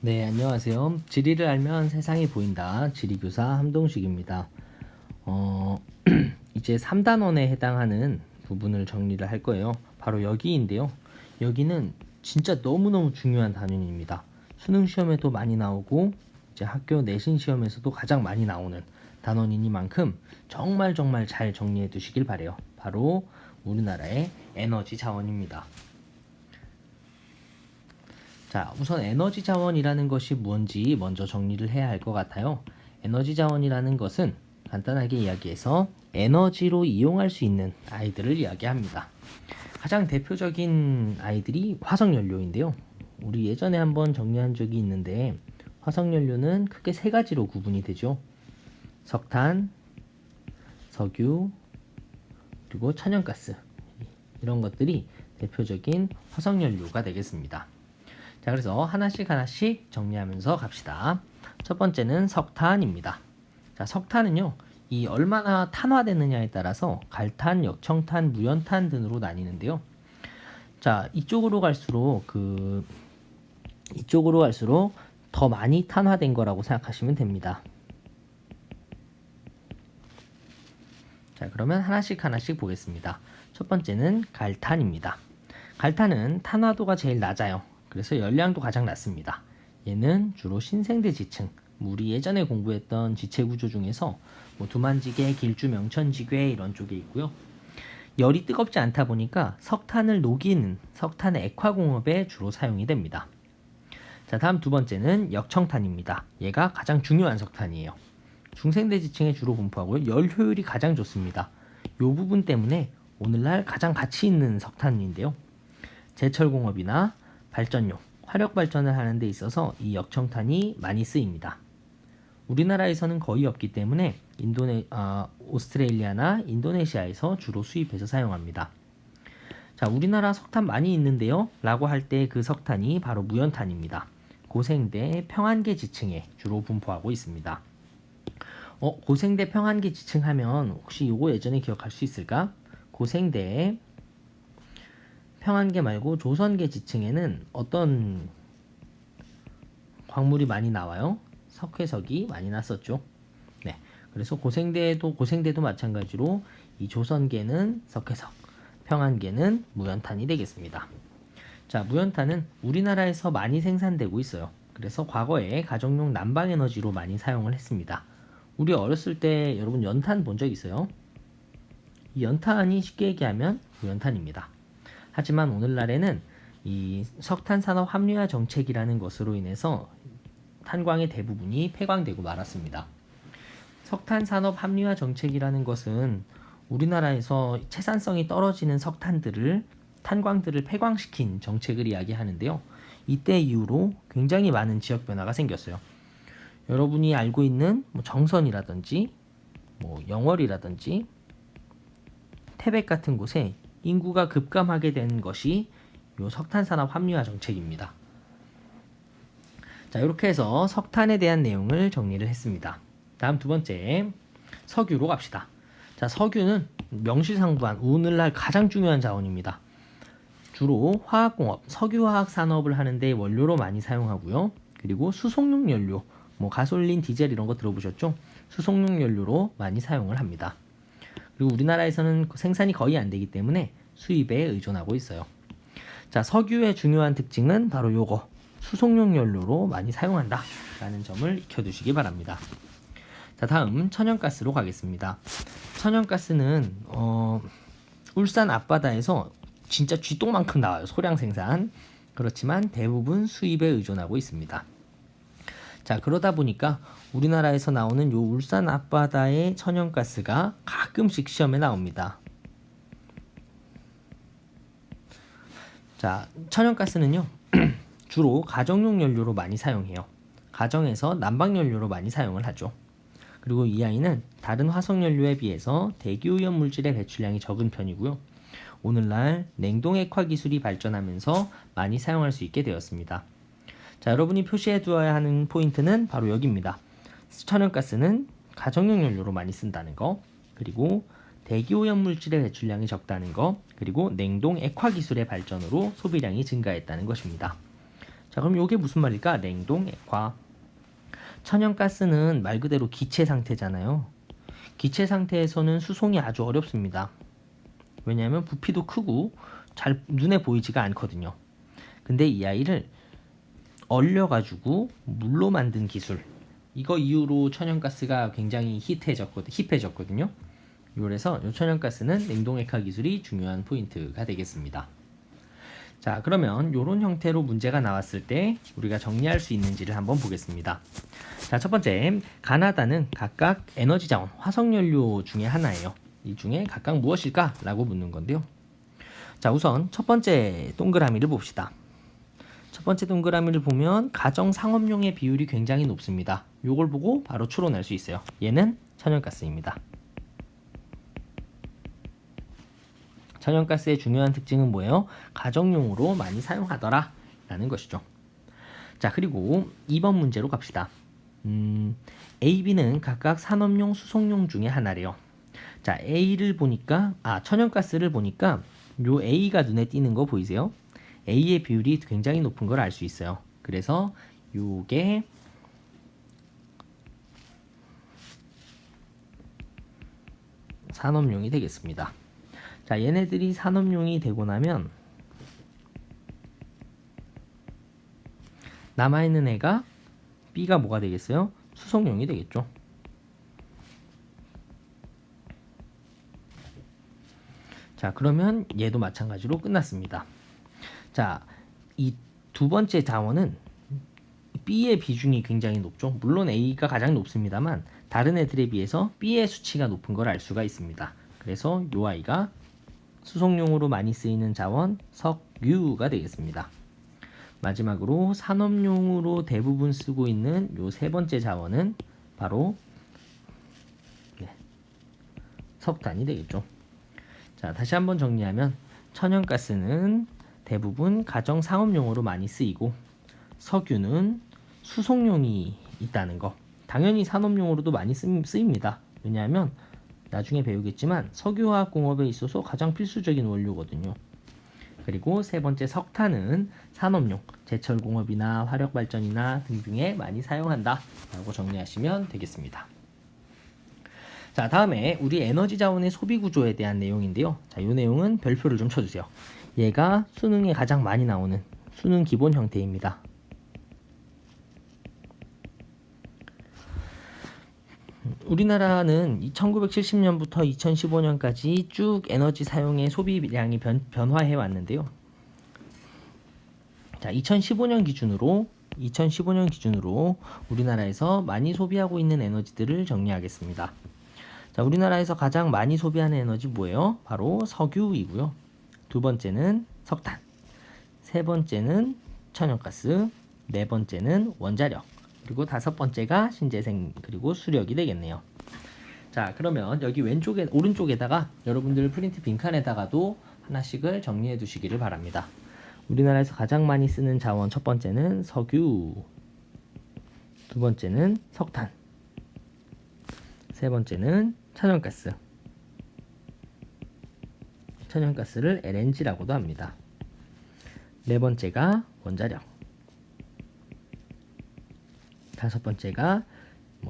네, 안녕하세요. 지리를 알면 세상이 보인다. 지리교사 함동식입니다. 이제 3단원에 해당하는 부분을 정리를 할 거예요. 바로 여기인데요. 여기는 진짜 너무너무 중요한 단원입니다. 수능 시험에도 많이 나오고 이제 학교 내신 시험에서도 가장 많이 나오는 단원이니만큼 정말 잘 정리해 두시길 바래요. 바로 우리나라의 에너지 자원입니다. 자, 우선 에너지 자원이라는 것이 뭔지 먼저 정리를 해야 할 것 같아요. 에너지 자원이라는 것은 간단하게 이야기해서 에너지로 이용할 수 있는 아이들을 이야기합니다. 가장 대표적인 아이들이 화석연료인데요. 우리 예전에 한번 정리한 적이 있는데 화석연료는 크게 세 가지로 구분이 되죠. 석탄, 석유, 그리고 천연가스. 이런 것들이 대표적인 화석연료가 되겠습니다. 자, 그래서 하나씩 정리하면서 갑시다. 첫 번째는 석탄입니다. 자, 석탄은요, 이 얼마나 탄화되느냐에 따라서 갈탄, 역청탄, 무연탄 등으로 나뉘는데요. 자, 이쪽으로 갈수록 더 많이 탄화된 거라고 생각하시면 됩니다. 자, 그러면 하나씩 보겠습니다. 첫 번째는 갈탄입니다. 갈탄은 탄화도가 제일 낮아요. 그래서 열량도 가장 낮습니다. 얘는 주로 신생대 지층, 우리 예전에 공부했던 지체 구조 중에서 두만지괴, 길주, 명천지괴 이런 쪽에 있고요. 열이 뜨겁지 않다 보니까 석탄을 녹이는 석탄의 액화공업에 주로 사용이 됩니다. 자, 다음 두 번째는 역청탄입니다. 얘가 가장 중요한 석탄이에요. 중생대 지층에 주로 분포하고요. 열 효율이 가장 좋습니다. 이 부분 때문에 오늘날 가장 가치 있는 석탄인데요. 제철공업이나 발전용, 화력 발전을 하는 데 있어서 이 역청탄이 많이 쓰입니다. 우리나라에서는 거의 없기 때문에 오스트레일리아나 인도네시아에서 주로 수입해서 사용합니다. 자, 우리나라 석탄 많이 있는데요 라고 할 때 그 석탄이 바로 무연탄입니다. 고생대 평안계 지층에 주로 분포하고 있습니다. 고생대 평안계 지층 하면 혹시 이거 예전에 기억할 수 있을까? 고생대 평안계 말고 조선계 지층에는 어떤 광물이 많이 나와요? 석회석이 많이 났었죠. 네, 그래서 고생대도 마찬가지로 이 조선계는 석회석, 평안계는 무연탄이 되겠습니다. 자, 무연탄은 우리나라에서 많이 생산되고 있어요. 그래서 과거에 가정용 난방에너지로 많이 사용을 했습니다. 우리 어렸을 때 여러분 연탄 본 적 있어요? 이 연탄이 쉽게 얘기하면 무연탄입니다. 하지만 오늘날에는 이 석탄 산업 합리화 정책이라는 것으로 인해서 탄광의 대부분이 폐광되고 말았습니다. 석탄 산업 합리화 정책이라는 것은 우리나라에서 채산성이 떨어지는 탄광들을 폐광시킨 정책을 이야기하는데요. 이때 이후로 굉장히 많은 지역 변화가 생겼어요. 여러분이 알고 있는 정선이라든지 영월이라든지 태백 같은 곳에 인구가 급감하게 된 것이 이 석탄산업 합리화 정책입니다. 자, 이렇게 해서 석탄에 대한 내용을 정리를 했습니다. 다음 두 번째, 석유로 갑시다. 자, 석유는 명실상부한 오늘날 가장 중요한 자원입니다. 주로 화학공업, 석유화학 산업을 하는데 원료로 많이 사용하고요. 그리고 수송용 연료, 가솔린, 디젤 이런 거 들어보셨죠? 수송용 연료로 많이 사용을 합니다. 그리고 우리나라에서는 생산이 거의 안 되기 때문에 수입에 의존하고 있어요. 자, 석유의 중요한 특징은 바로 요거, 수송용 연료로 많이 사용한다 라는 점을 익혀두시기 바랍니다. 자, 다음 천연가스로 가겠습니다. 천연가스는 울산 앞바다에서 진짜 쥐똥만큼 나와요. 소량 생산. 그렇지만 대부분 수입에 의존하고 있습니다. 자, 그러다 보니까 우리나라에서 나오는 요 울산 앞바다의 천연가스가 가끔씩 시험에 나옵니다. 자, 천연가스는요 주로 가정용 연료로 많이 사용해요. 가정에서 난방연료로 많이 사용을 하죠. 그리고 이 아이는 다른 화석연료에 비해서 대기오염 물질의 배출량이 적은 편이고요. 오늘날 냉동액화 기술이 발전하면서 많이 사용할 수 있게 되었습니다. 자, 여러분이 표시해 두어야 하는 포인트는 바로 여기입니다. 천연가스는 가정용 연료로 많이 쓴다는 거, 그리고 대기오염 물질의 배출량이 적다는 거, 그리고 냉동 액화 기술의 발전으로 소비량이 증가했다는 것입니다. 자, 그럼 이게 무슨 말일까? 냉동 액화. 천연가스는 말 그대로 기체 상태잖아요. 기체 상태에서는 수송이 아주 어렵습니다. 왜냐하면 부피도 크고 잘 눈에 보이지가 않거든요. 근데 이 아이를 얼려가지고 물로 만든 기술, 이거 이후로 천연가스가 굉장히 힙해졌거든요. 그래서 이 천연가스는 냉동액화 기술이 중요한 포인트가 되겠습니다. 자, 그러면 이런 형태로 문제가 나왔을 때 우리가 정리할 수 있는지를 한번 보겠습니다. 자, 첫 번째, 가나다는 각각 에너지 자원, 화석연료 중에 하나예요. 이 중에 각각 무엇일까? 라고 묻는 건데요. 자, 우선 첫 번째 동그라미를 봅시다. 첫 번째 동그라미를 보면 가정 상업용의 비율이 굉장히 높습니다. 이걸 보고 바로 추론할 수 있어요. 얘는 천연가스입니다. 천연가스의 중요한 특징은 뭐예요? 가정용으로 많이 사용하더라 라는 것이죠. 자, 그리고 2번 문제로 갑시다. A, B는 각각 산업용, 수송용 중에 하나래요. 자, A를 보니까, 천연가스를 보니까 요 A가 눈에 띄는 거 보이세요? A의 비율이 굉장히 높은 걸 알 수 있어요. 그래서 요게 산업용이 되겠습니다. 자, 얘네들이 산업용이 되고 나면 남아있는 애가 B가 뭐가 되겠어요? 수송용이 되겠죠. 자, 그러면 얘도 마찬가지로 끝났습니다. 자, 이 두 번째 자원은 B의 비중이 굉장히 높죠. 물론 A가 가장 높습니다만 다른 애들에 비해서 B의 수치가 높은 걸 알 수가 있습니다. 그래서 요 아이가 수송용으로 많이 쓰이는 자원 석유가 되겠습니다. 마지막으로 산업용으로 대부분 쓰고 있는 요 세 번째 자원은 바로 석탄이 되겠죠. 자, 다시 한번 정리하면 천연가스는 대부분 가정 상업용으로 많이 쓰이고 석유는 수송용이 있다는 거. 당연히 산업용으로도 많이 쓰입니다. 왜냐하면 나중에 배우겠지만 석유화학공업에 있어서 가장 필수적인 원료거든요. 그리고 세 번째 석탄은 산업용, 제철공업이나 화력발전이나 등등에 많이 사용한다 라고 정리하시면 되겠습니다. 자, 다음에 우리 에너지 자원의 소비 구조에 대한 내용인데요. 자, 이 내용은 별표를 좀 쳐주세요. 얘가 수능에 가장 많이 나오는 수능 기본 형태입니다. 우리나라는 1970년부터 2015년까지 쭉 에너지 사용의 소비량이 변화해 왔는데요. 자, 2015년 기준으로 우리나라에서 많이 소비하고 있는 에너지들을 정리하겠습니다. 자, 우리나라에서 가장 많이 소비하는 에너지 뭐예요? 바로 석유이고요. 두 번째는 석탄, 세 번째는 천연가스, 네 번째는 원자력, 그리고 다섯 번째가 신재생 그리고 수력이 되겠네요. 자, 그러면 여기 오른쪽에다가 여러분들 프린트 빈칸에다가도 하나씩을 정리해 두시기를 바랍니다. 우리나라에서 가장 많이 쓰는 자원 첫 번째는 석유, 두 번째는 석탄, 세 번째는 천연가스. 천연가스를 LNG라고도 합니다. 네 번째가 원자력, 다섯 번째가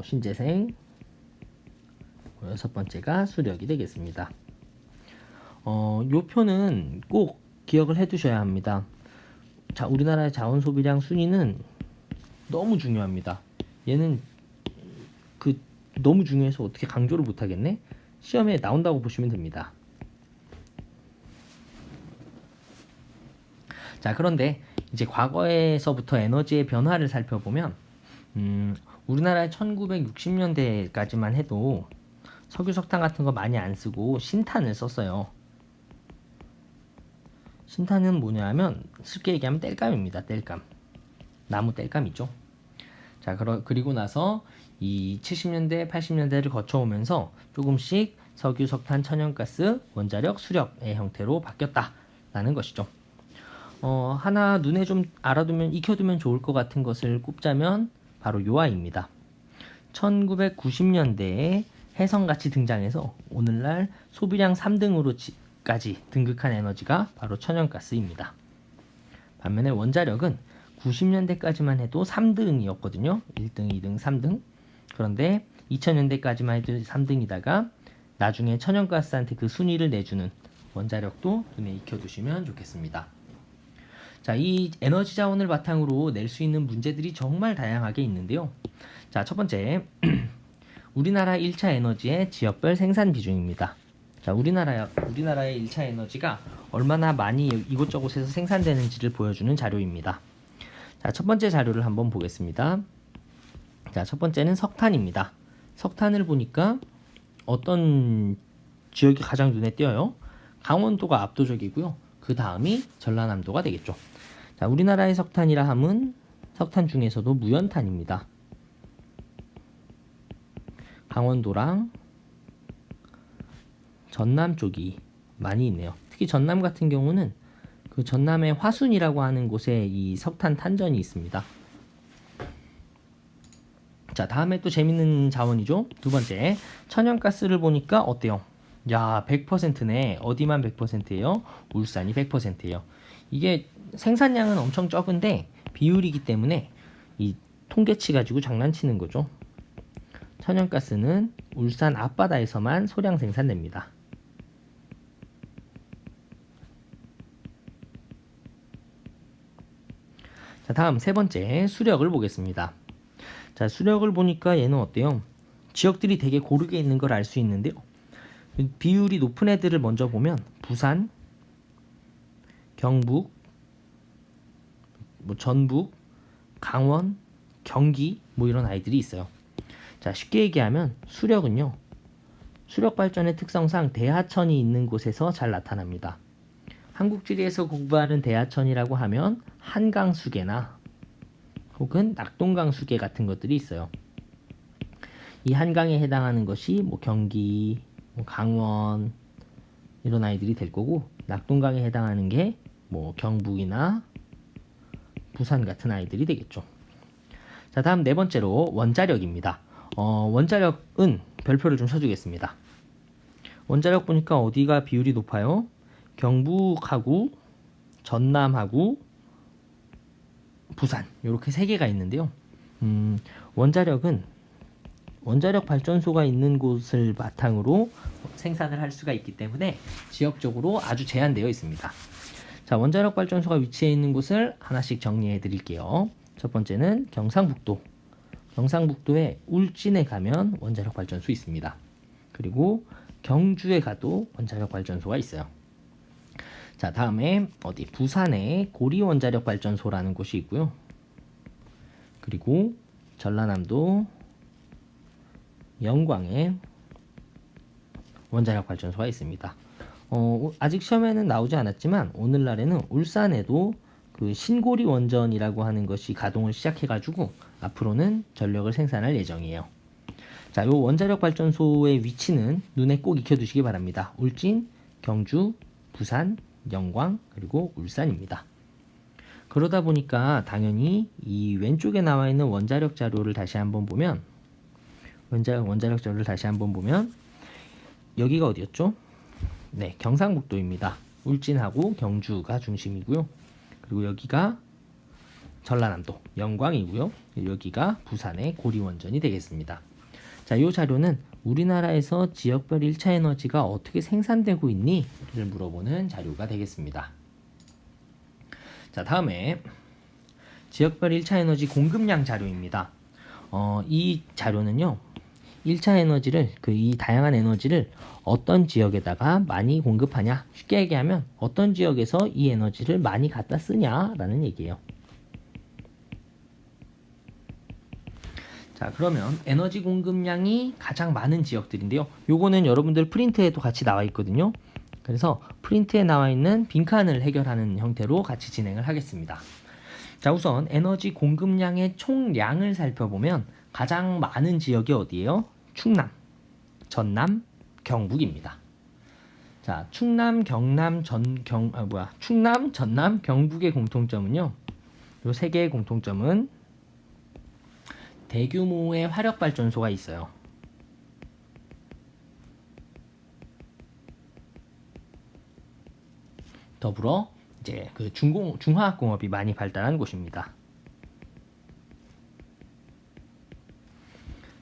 신재생, 여섯 번째가 수력이 되겠습니다. 요 표는 꼭 기억을 해 두셔야 합니다. 자, 우리나라의 자원 소비량 순위는 너무 중요합니다. 얘는 너무 중요해서 어떻게 강조를 못 하겠네? 시험에 나온다고 보시면 됩니다. 자, 그런데 이제 과거에서부터 에너지의 변화를 살펴보면 우리나라의 1960년대까지만 해도 석유, 석탄 같은 거 많이 안 쓰고 신탄을 썼어요. 신탄은 뭐냐 하면 쉽게 얘기하면 땔감입니다. 땔감. 나무 땔감이죠. 자, 그리고 나서 이 70년대, 80년대를 거쳐오면서 조금씩 석유, 석탄, 천연가스, 원자력, 수력의 형태로 바뀌었다라는 것이죠. 하나 눈에 좀 익혀두면 좋을 것 같은 것을 꼽자면 바로 요 아이입니다. 1990년대에 해성같이 등장해서 오늘날 소비량 3등으로까지 등극한 에너지가 바로 천연가스입니다. 반면에 원자력은 90년대까지만 해도 3등이었거든요. 1등, 2등, 3등. 그런데 2000년대까지만 해도 3등이다가 나중에 천연가스한테 그 순위를 내주는 원자력도 눈에 익혀두시면 좋겠습니다. 자, 이 에너지 자원을 바탕으로 낼 수 있는 문제들이 정말 다양하게 있는데요. 자, 첫 번째, 우리나라 1차 에너지의 지역별 생산 비중입니다. 자, 우리나라의 1차 에너지가 얼마나 많이 이곳저곳에서 생산되는지를 보여주는 자료입니다. 자, 첫 번째 자료를 한번 보겠습니다. 자, 첫 번째는 석탄입니다. 석탄을 보니까 어떤 지역이 가장 눈에 띄어요? 강원도가 압도적이고요. 그 다음이 전라남도가 되겠죠. 자, 우리나라의 석탄이라 함은 석탄 중에서도 무연탄입니다. 강원도랑 전남 쪽이 많이 있네요. 특히 전남 같은 경우는 그 전남의 화순이라고 하는 곳에 이 석탄 탄전이 있습니다. 자, 다음에 또 재밌는 자원이죠. 두 번째, 천연가스를 보니까 어때요? 야, 100%네. 어디만 100%예요? 울산이 100%예요. 이게 생산량은 엄청 적은데 비율이기 때문에 이 통계치 가지고 장난치는 거죠. 천연가스는 울산 앞바다에서만 소량 생산됩니다. 자, 다음 세 번째, 수력을 보겠습니다. 자, 수력을 보니까 얘는 어때요? 지역들이 되게 고르게 있는 걸 알 수 있는데요. 비율이 높은 애들을 먼저 보면 부산, 경북, 전북, 강원, 경기 이런 아이들이 있어요. 자, 쉽게 얘기하면 수력은요. 수력 발전의 특성상 대하천이 있는 곳에서 잘 나타납니다. 한국지리에서 공부하는 대하천이라고 하면 한강수계나 혹은 낙동강수계 같은 것들이 있어요. 이 한강에 해당하는 것이 경기, 강원 이런 아이들이 될 거고, 낙동강에 해당하는 게 경북이나 부산 같은 아이들이 되겠죠. 자, 다음 네 번째로 원자력입니다. 원자력은 별표를 좀 쳐주겠습니다. 원자력 보니까 어디가 비율이 높아요? 경북하고 전남하고 부산 이렇게 세 개가 있는데요. 원자력은 원자력 발전소가 있는 곳을 바탕으로 생산을 할 수가 있기 때문에 지역적으로 아주 제한되어 있습니다. 자, 원자력 발전소가 위치해 있는 곳을 하나씩 정리해 드릴게요. 첫 번째는 경상북도. 경상북도의 울진에 가면 원자력 발전소 있습니다. 그리고 경주에 가도 원자력 발전소가 있어요. 자, 다음에 부산에 고리 원자력 발전소라는 곳이 있고요. 그리고 전라남도 영광에 원자력 발전소가 있습니다. 아직 시험에는 나오지 않았지만 오늘날에는 울산에도 그 신고리 원전이라고 하는 것이 가동을 시작해가지고 앞으로는 전력을 생산할 예정이에요. 자, 요 원자력 발전소의 위치는 눈에 꼭 익혀두시기 바랍니다. 울진, 경주, 부산, 영광, 그리고 울산입니다. 그러다 보니까 당연히 이 왼쪽에 나와 있는 원자력 자료를 다시 한번 보면 원자력 자료를 다시 한번 보면 여기가 어디였죠? 네, 경상북도입니다. 울진하고 경주가 중심이고요. 그리고 여기가 전라남도 영광이고요. 여기가 부산의 고리원전이 되겠습니다. 자, 이 자료는 우리나라에서 지역별 1차 에너지가 어떻게 생산되고 있니? 를 물어보는 자료가 되겠습니다. 자, 다음에 지역별 1차 에너지 공급량 자료입니다. 이 자료는요. 1차 에너지를 이 다양한 에너지를 어떤 지역에다가 많이 공급하냐, 쉽게 얘기하면 어떤 지역에서 이 에너지를 많이 갖다 쓰냐라는 얘기예요. 자, 그러면 에너지 공급량이 가장 많은 지역들인데요. 요거는 여러분들 프린트에도 같이 나와 있거든요. 그래서 프린트에 나와 있는 빈칸을 해결하는 형태로 같이 진행을 하겠습니다. 자, 우선 에너지 공급량의 총량을 살펴보면 가장 많은 지역이 어디예요? 충남, 전남, 경북입니다. 자, 충남, 전남, 경북의 공통점은요. 요 세 개의 공통점은 대규모의 화력 발전소가 있어요. 더불어 이제 중화학 공업이 많이 발달한 곳입니다.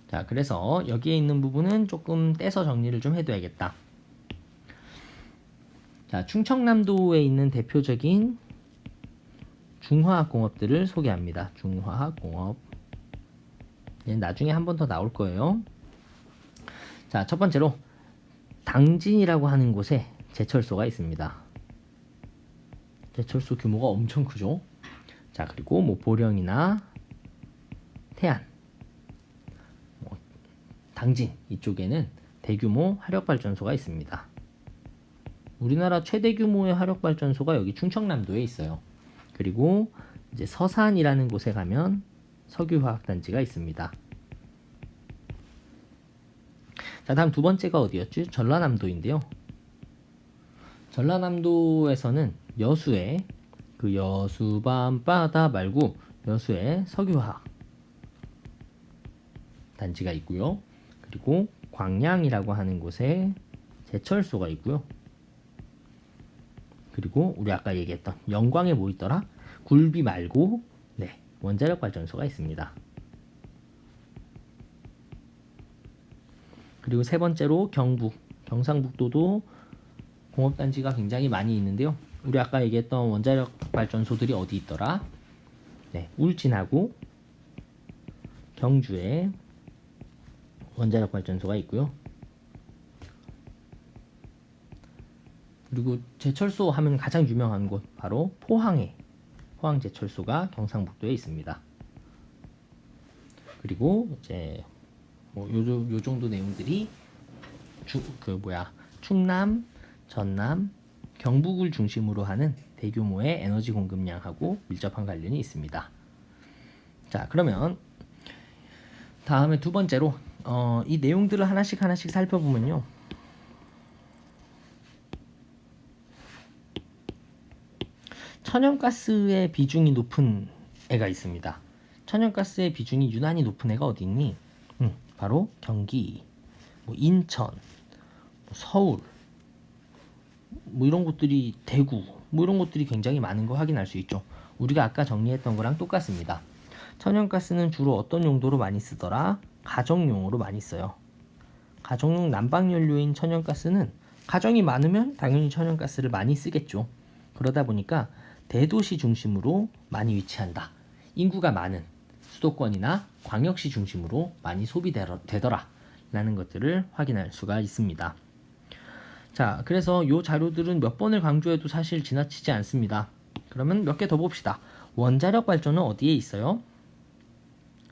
자, 그래서 여기에 있는 부분은 조금 떼서 정리를 좀 해둬야겠다. 자, 충청남도에 있는 대표적인 중화학공업들을 소개합니다. 중화학공업. 나중에 한 번 더 나올 거예요. 자, 첫 번째로 당진이라고 하는 곳에 제철소가 있습니다. 제철소 규모가 엄청 크죠. 자, 그리고 뭐 보령이나 태안, 당진 이쪽에는 대규모 화력발전소가 있습니다. 우리나라 최대 규모의 화력발전소가 여기 충청남도에 있어요. 그리고 이제 서산이라는 곳에 가면 석유화학단지가 있습니다. 자, 다음 두 번째가 어디였지? 전라남도인데요. 전라남도에서는 여수에 그 여수 밤바다 말고 여수에 석유화학 단지가 있고요. 그리고 광양이라고 하는 곳에 제철소가 있고요. 그리고 우리 아까 얘기했던 영광에 뭐 있더라? 굴비 말고 원자력 발전소가 있습니다. 그리고 세 번째로 경상북도도 공업단지가 굉장히 많이 있는데요. 우리 아까 얘기했던 원자력 발전소들이 어디 있더라? 울진하고 경주에 원자력 발전소가 있고요. 그리고 제철소 하면 가장 유명한 곳 바로 포항에 포항제철소가 경상북도에 있습니다. 그리고 이제 요 정도 내용들이 충남, 전남, 경북을 중심으로 하는 대규모의 에너지 공급량하고 밀접한 관련이 있습니다. 자, 그러면 다음에 두 번째로 이 내용들을 하나씩 살펴보면요. 천연가스의 비중이 높은 애가 있습니다. 천연가스의 비중이 유난히 높은 애가 어디 있니? 바로 경기, 인천, 서울, 이런 곳들이 대구, 이런 곳들이 굉장히 많은 거 확인할 수 있죠. 우리가 아까 정리했던 거랑 똑같습니다. 천연가스는 주로 어떤 용도로 많이 쓰더라? 가정용으로 많이 써요. 가정용 난방연료인 천연가스는 가정이 많으면 당연히 천연가스를 많이 쓰겠죠. 그러다 보니까 대도시 중심으로 많이 위치한다. 인구가 많은 수도권이나 광역시 중심으로 많이 소비되더라 라는 것들을 확인할 수가 있습니다. 자, 그래서 이 자료들은 몇 번을 강조해도 사실 지나치지 않습니다. 그러면 몇 개 더 봅시다. 원자력 발전은 어디에 있어요?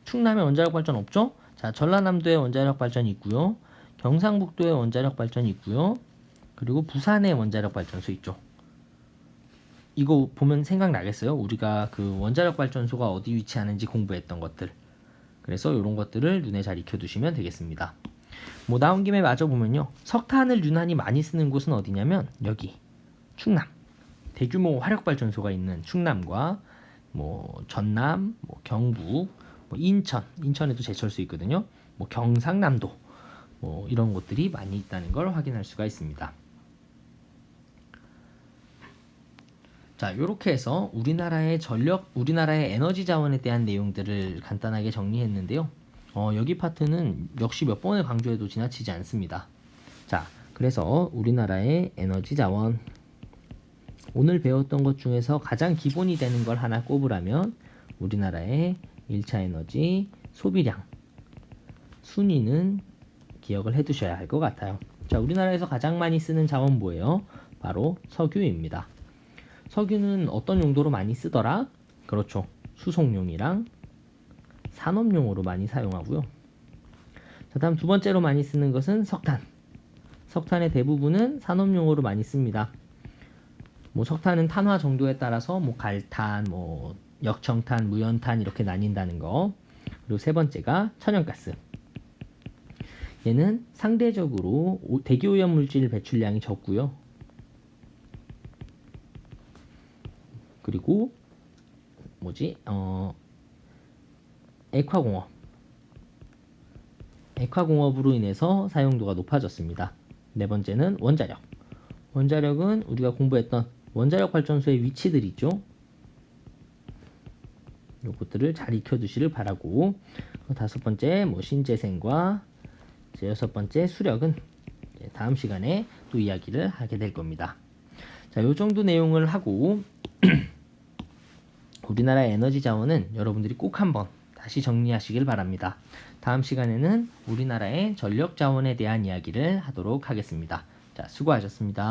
충남에 원자력 발전 없죠? 자, 전라남도에 원자력 발전이 있고요. 경상북도에 원자력 발전이 있고요. 그리고 부산에 원자력 발전소 있죠. 이거 보면 생각나겠어요? 우리가 그 원자력 발전소가 어디 위치하는지 공부했던 것들. 그래서 이런 것들을 눈에 잘 익혀두시면 되겠습니다. 나온 김에 마저 보면요. 석탄을 유난히 많이 쓰는 곳은 어디냐면 여기 충남. 대규모 화력발전소가 있는 충남과 전남, 경북, 인천에도 제철소 있거든요. 경상남도 이런 곳들이 많이 있다는 걸 확인할 수가 있습니다. 자, 이렇게 해서 우리나라의 에너지 자원에 대한 내용들을 간단하게 정리했는데요. 여기 파트는 역시 몇 번을 강조해도 지나치지 않습니다. 자, 그래서 우리나라의 에너지 자원, 오늘 배웠던 것 중에서 가장 기본이 되는 걸 하나 꼽으라면 우리나라의 1차 에너지 소비량 순위는 기억을 해두셔야 할 것 같아요. 자, 우리나라에서 가장 많이 쓰는 자원 뭐예요? 바로 석유입니다. 석유는 어떤 용도로 많이 쓰더라? 그렇죠. 수송용이랑 산업용으로 많이 사용하고요. 자, 다음 두 번째로 많이 쓰는 것은 석탄. 석탄의 대부분은 산업용으로 많이 씁니다. 석탄은 탄화 정도에 따라서 갈탄, 역청탄, 무연탄 이렇게 나뉜다는 거. 그리고 세 번째가 천연가스. 얘는 상대적으로 대기오염 물질 배출량이 적고요. 그리고 액화공업으로 인해서 사용도가 높아졌습니다. 네 번째는 원자력. 원자력은 우리가 공부했던 원자력 발전소의 위치들 있죠. 요것들을 잘 익혀두시길 바라고, 다섯 번째 뭐 신재생과 이제 여섯 번째 수력은 이제 다음 시간에 또 이야기를 하게 될 겁니다. 자, 요 정도 내용을 하고 우리나라의 에너지 자원은 여러분들이 꼭 한번 다시 정리하시길 바랍니다. 다음 시간에는 우리나라의 전력 자원에 대한 이야기를 하도록 하겠습니다. 자, 수고하셨습니다.